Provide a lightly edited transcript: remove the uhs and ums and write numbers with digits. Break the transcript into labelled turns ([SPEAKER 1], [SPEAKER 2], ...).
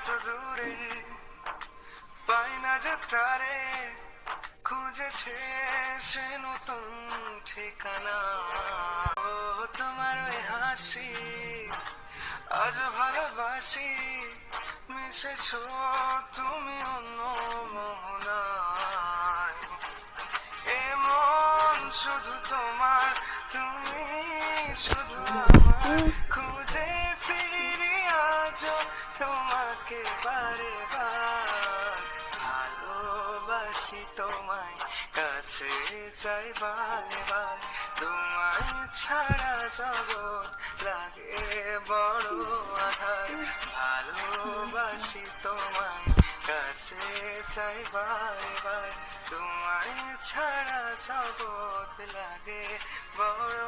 [SPEAKER 1] এত দূরে পাই না যে তারে, খুঁজেছে সে নতুন ঠিকানা। ও তোমার ওই হাসি আজ ভালোবাসি, মিশেছো তুমি অন্য মোহনায়। এমন শুধু তোমার, তুমি শুধু আমার, খুঁজে ফিরি আজ তোমাকে বারে বার। ভালোবাসি তোমায়, কাছে চাই বারে বার, তোমায় ছাড়া জগৎ লাগে বড় আধার। ভালোবাসি তোমায়, কাছে চাই বারে বার, তোমায় ছাড়া জগৎ লাগে বড়